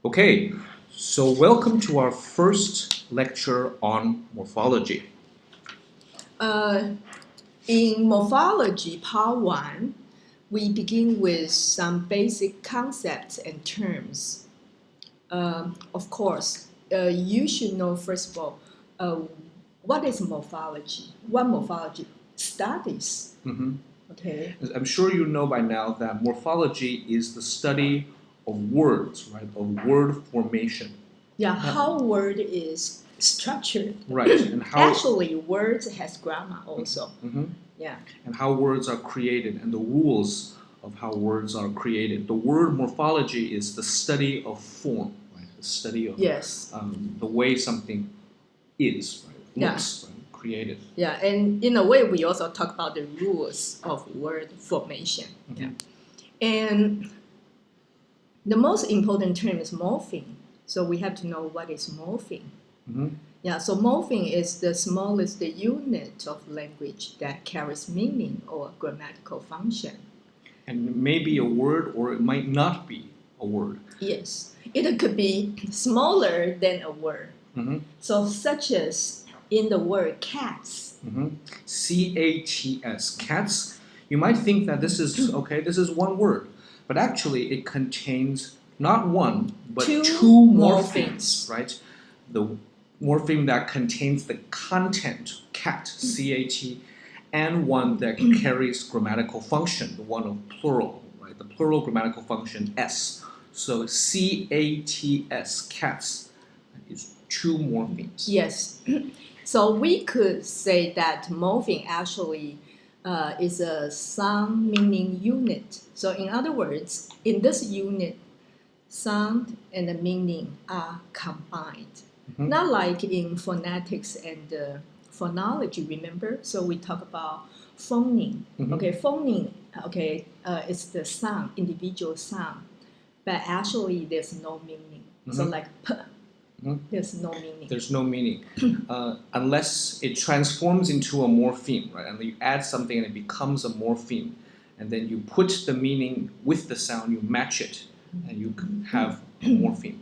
Okay, so welcome to our first lecture on morphology. In Morphology Part 1, we begin with some basic concepts and terms. Of course, you should know, first of all, what is morphology? What morphology studies? Mhm. Okay. I'm sure you know by now that morphology is the study of words, right? Of word formation. Yeah, how word is structured. Right, and how Actually, words has grammar also. Mhm. Yeah. And how words are created and the rules of how words are created. The word morphology is the study of form, right? The study of Yes. the way something is, right? Yeah. Looks, right? Created. Yeah, and in a way, we also talk about the rules of word formation. Mhm. Yeah. And the most important term is morpheme. So we have to know what is morpheme. Mhm. Yeah, so morpheme is the smallest unit of language that carries meaning or grammatical function. And it may be a word or it might not be a word. Yes, it could be smaller than a word. Mhm. So such as in the word cats. C-A-T-S, cats. You might think that this is okay. This is one word, but actually it contains not one but two morphemes, right? The morpheme that contains the content, cat, C-A-T, and one that carries grammatical function, the one of plural, right? The plural grammatical function S. So C-A-T-S, cats, is two morphemes. Yes. So we could say that morpheme actually is a sound meaning unit. So in other words, in this unit, sound and the meaning are combined. Mhm. Not like in phonetics and phonology, remember? So we talk about phoneme. Mhm. Okay, phoneme, okay, it's the sound, individual sound. But actually, there's no meaning. So Mhm. like p, Mhm. there's no meaning. There's no meaning unless it transforms into a morpheme, right? And you add something and it becomes a morpheme, and then you put the meaning with the sound, you match it, and you have a morpheme.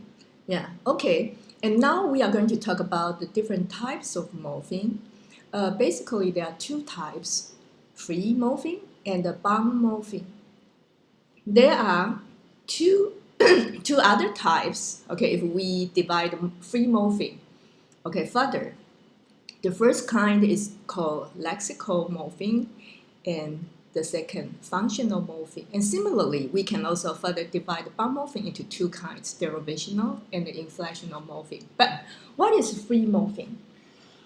Yeah, okay. And now we are going to talk about the different types of morpheme. Basically, there are two types, free morpheme and the bound morpheme. There are two, two other types, okay, if we divide free morpheme. Okay, further, the first kind is called lexical morpheme, and the second, functional morpheme. And similarly, we can also further divide the bound morpheme into two kinds, derivational and the inflectional morpheme. But what is free morpheme?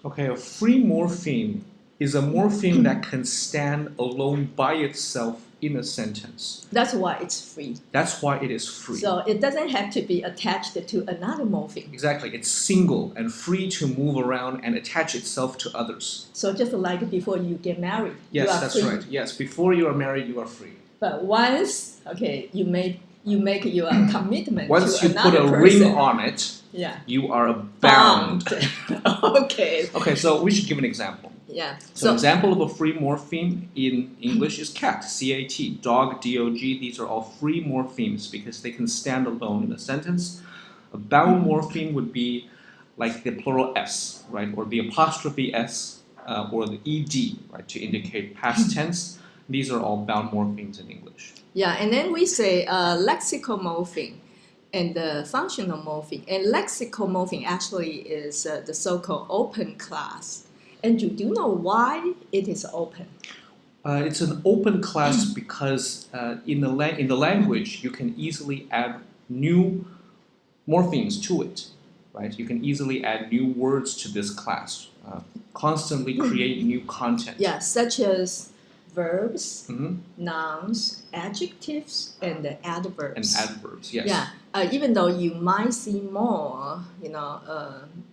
Okay, a free morpheme is a morpheme that can stand alone by itself in a sentence. That's why it's free. That's why it is free. So it doesn't have to be attached to another morpheme. Exactly, it's single and free to move around and attach itself to others. So just like before you get married, Yes, you are that's free. right. Yes, before you are married, you are free. But once, okay, you make your commitment Once to you put another a person, ring on it, yeah, you are bound. Okay. Okay, so we should give an example. Yeah. So an example of a free morpheme in English is cat, C-A-T, dog, D-O-G. These are all free morphemes because they can stand alone in a sentence. A bound morpheme would be like the plural S, right, or the apostrophe S, or the ed, right, to indicate past tense. These are all bound morphemes in English. Yeah, and then we say lexical morpheme and the functional morpheme. And lexical morpheme actually is the so-called open class. And do you know why it is open? It's an open class because in the language you can easily add new morphemes to it, right? You can easily add new words to this class, constantly create new content. Yeah, such as verbs, Mhm. nouns, adjectives, and the adverbs. And adverbs, yes. Yeah, even though you might see more,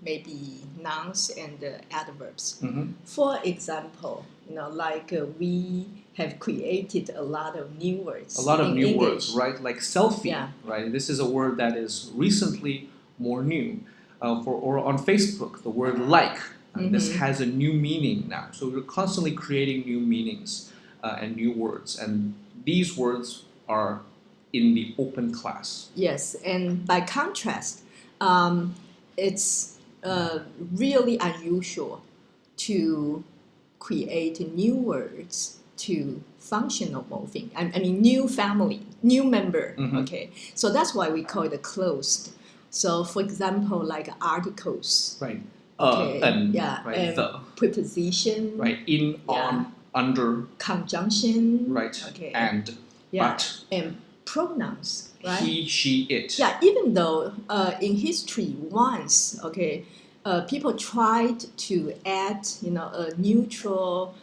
maybe nouns and adverbs. Mhm. For example, like we have created a lot of new words. A lot of in new English. words, right? Like selfie, Yeah. right? This is a word that is recently more new. Or on Facebook, the word like. This has a new meaning now. So we're constantly creating new meanings and new words. And these words are in the open class. Yes, and by contrast, it's really unusual to create new words to functional morpheme. I mean, new family, new member. Mhm. Okay, so that's why we call it closed. So, for example, like articles. Right. Okay. Right. And The. preposition. Right. In, on, under. Conjunction. Right. Okay. And. But. And pronouns. Right. He, she, it. Yeah. Even though in history once, people tried to add, a neutral,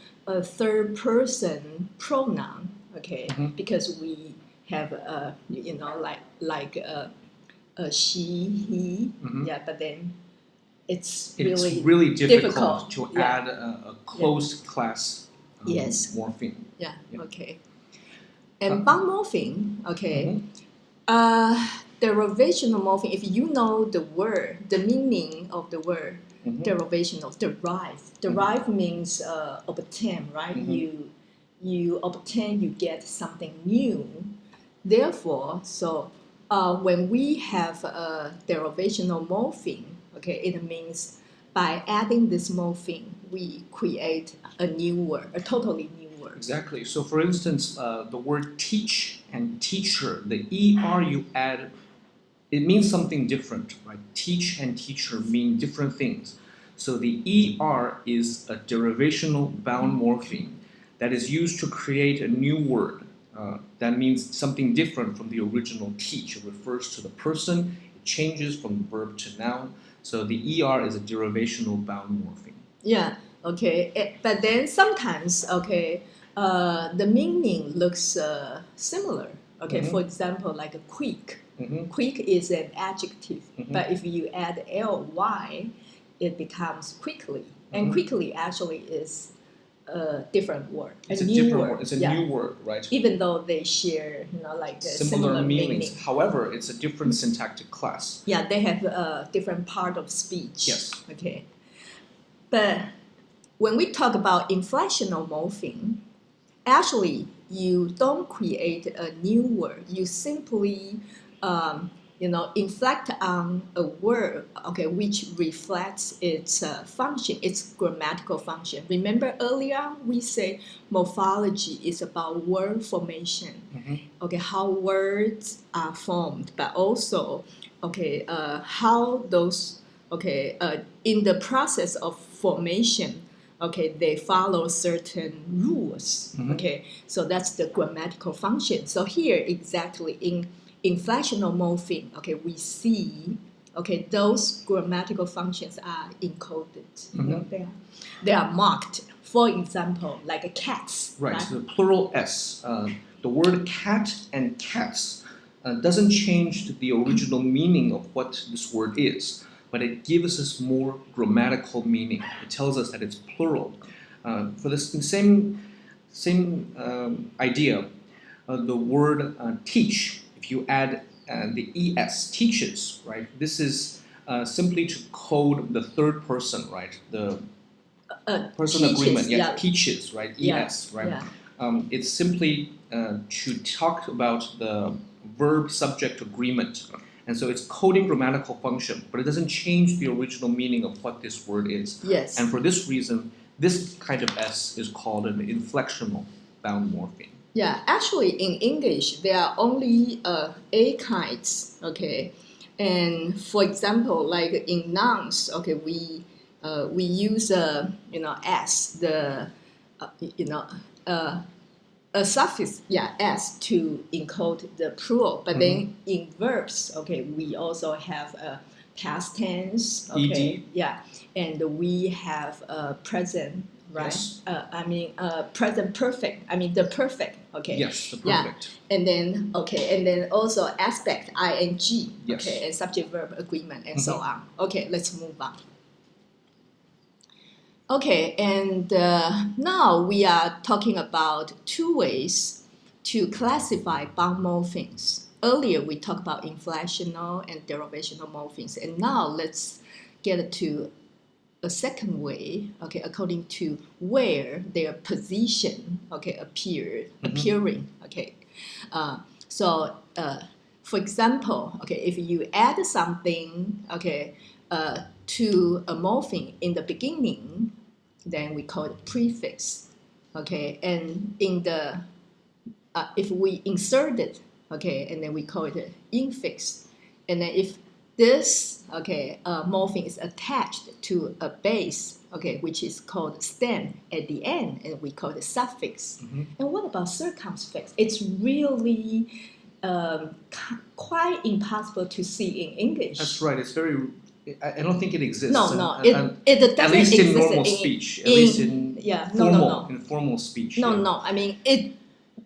third person pronoun. Okay. Mm-hmm. Because we have, like she, he. Mm-hmm. Yeah. But then it's really difficult to add a closed class morpheme. Yeah. Okay. And bound morpheme, okay. Mm-hmm. Derivational morpheme, if you know the word, the meaning of the word, Mm-hmm. derivational, derive. Derive means obtain, right? Mm-hmm. You obtain, you get something new. Therefore, so when we have a derivational morpheme, okay, it means by adding this morpheme, we create a new word, a totally new word. Exactly. So, for instance, the word teach and teacher, the ER you add, it means something different, right? Teach and teacher mean different things. So, the ER is a derivational bound morpheme that is used to create a new word. That means something different from the original teach. It refers to the person, it changes from verb to noun. So, the ER is a derivational bound morpheme. Yeah, okay. But then sometimes, okay, the meaning looks similar. Okay, Mm-hmm. for example, like a quick. Mm-hmm. Quick is an adjective, Mm-hmm. but if you add ly, it becomes quickly. And Mm-hmm. quickly actually is a different word. It's a a new different word. word. It's a new word, right? Even though they share, like similar meanings. meaning. However, it's a different syntactic class. Yeah, they have a different part of speech. Yes. Okay. But when we talk about inflectional morpheme, actually you don't create a new word. You simply, inflect on a word, okay, which reflects its function, its grammatical function. Remember earlier we say morphology is about word formation. Mm-hmm. Okay, how words are formed, but also, okay, how those, okay, in the process of formation, okay, they follow certain rules. Mm-hmm. Okay, so that's the grammatical function. So here exactly in inflectional morpheme, okay, we see, okay, those grammatical functions are encoded. Mm-hmm. They are marked. For example, like a cats. Right. So the plural s. The word cat and cats doesn't change the original meaning of what this word is, but it gives us more grammatical meaning. It tells us that it's plural. For the same idea, the word teach, if you add the es, teaches, right? This is simply to code the third person, right? The person teaches, agreement, teaches, right? Es, right? Yeah. It's simply to talk about the verb subject agreement. And so it's coding grammatical function, but it doesn't change the original meaning of what this word is. Yes. And for this reason, this kind of S is called an inflectional bound morpheme. Yeah, actually in English, there are only A kinds, okay? And for example, like in nouns, okay, we use, S, the, a suffix, s to encode the plural. But then in verbs, okay, we also have a past tense, okay, and we have a present, right? Yes. Present perfect. The perfect, okay. Yes, the perfect. And then also aspect, ing, yes. Okay, and subject verb agreement and so on. Okay, let's move on. Okay, and now we are talking about two ways to classify bound morphemes. Earlier we talked about inflectional and derivational morphemes, and now let's get to a second way, okay, according to where their position, okay, appearing, okay. So, for example, okay, if you add something, okay, to a morpheme in the beginning, then we call it prefix, okay, and in the if we insert it, okay, and then we call it an infix, and then if this, okay, morpheme is attached to a base, okay, which is called stem at the end, and we call it suffix. And what about circumfix? It's really quite impossible to see in English. That's right. It's very. I don't think it exists. No, it doesn't at least exist in normal speech. At least in formal speech. No. I mean, in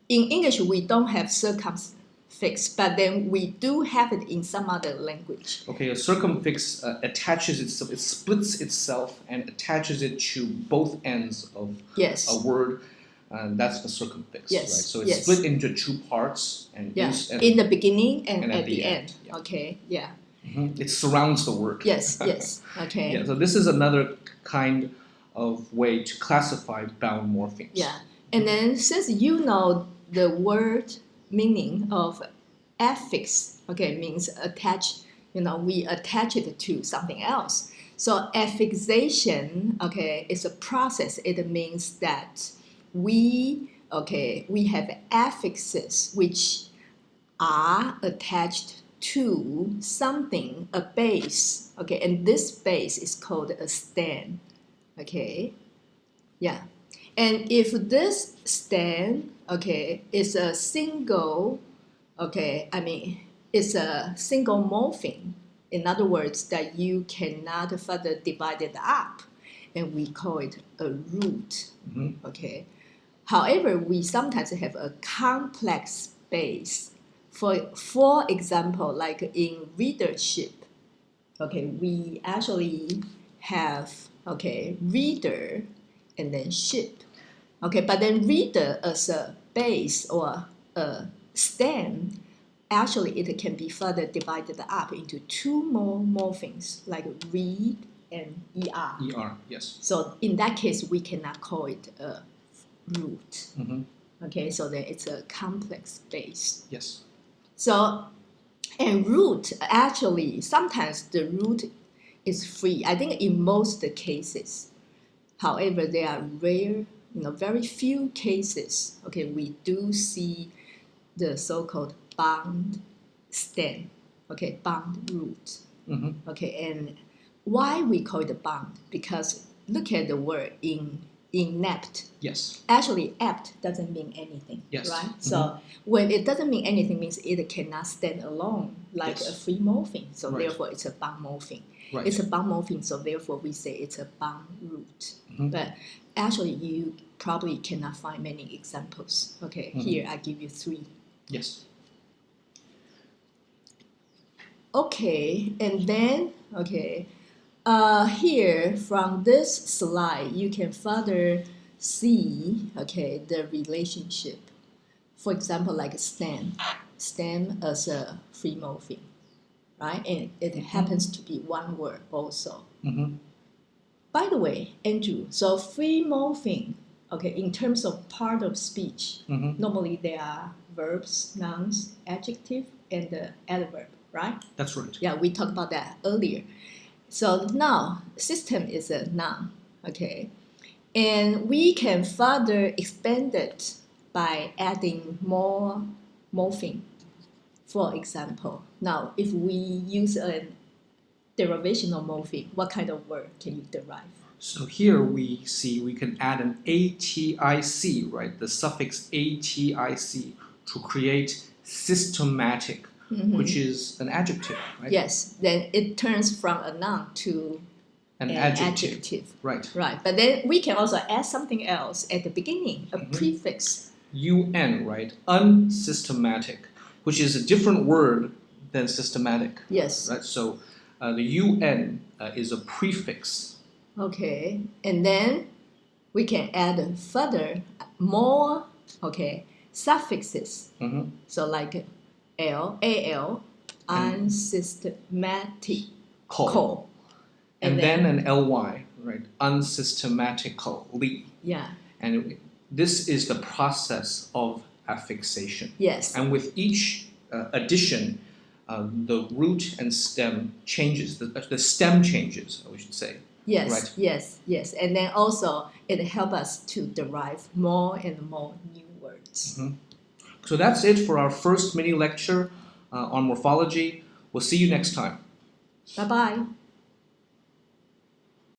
English we don't have circumfix, but then we do have it in some other language. Okay, a circumfix attaches itself. It splits itself and attaches it to both ends of a word. That's a circumfix, right? So it's split into two parts, and in the beginning and at the end. Yeah. Okay, yeah. It surrounds the word. Yes, okay. Yeah, so this is another kind of way to classify bound morphemes. Yeah, and then since you know the word meaning of affix, okay, means attach. We attach it to something else. So affixation, okay, is a process. It means that we have affixes which are attached to something, a base, okay, and this base is called a stem, okay, yeah, and if this stem, okay, is a single, okay, it's a single morpheme, in other words, that you cannot further divide it up, and we call it a root, okay. However, we sometimes have a complex base. For example, like in readership, okay, we actually have, okay, reader and then ship, okay, but then reader as a base or a stem, actually it can be further divided up into two more morphemes, like read and er. Er, yes. So in that case, we cannot call it a root. Okay, so then it's a complex base. Yes. So, and root, actually, sometimes the root is free. I think in most cases. However, there are rare, very few cases, okay, we do see the so-called bound stem, okay, bound root. Okay, and why we call it bound? Because look at the word inept. Yes. Actually, apt doesn't mean anything, yes. right? So when it doesn't mean anything, means it cannot stand alone like a free morpheme. So therefore, it's a bound morpheme. Right. It's a bound morpheme, so therefore we say it's a bound root. But actually, you probably cannot find many examples. Okay, here I give you 3. Yes. Okay, and then here from this slide, you can further see, okay, the relationship. For example, like stem as a free morpheme, right? And it happens to be one word also. By the way, Andrew, so free morpheme, okay, in terms of part of speech, normally there are verbs, nouns, adjective, and the adverb, right? That's right. Yeah, we talked about that earlier. So now, system is a noun, okay? And we can further expand it by adding more morpheme. For example, now if we use a derivational morpheme, what kind of word can you derive? So here we see we can add an atic, right? The suffix atic to create systematic, which is an adjective, right? Yes, then it turns from a noun to an adjective. Right. Right, but then we can also add something else at the beginning, a prefix. Un, right? Unsystematic, which is a different word than systematic. Yes. Right. So the un is a prefix. Okay, and then we can add further more, okay, suffixes. So like al, unsystematical. And then an ly, right? Unsystematically. Yeah. And this is the process of affixation. Yes. And with each addition, the root and stem changes. The stem changes, we should say. Yes, right? yes. And then also it helps us to derive more and more new words. Mm-hmm. So that's it for our first mini lecture on morphology. We'll see you next time. Bye-bye.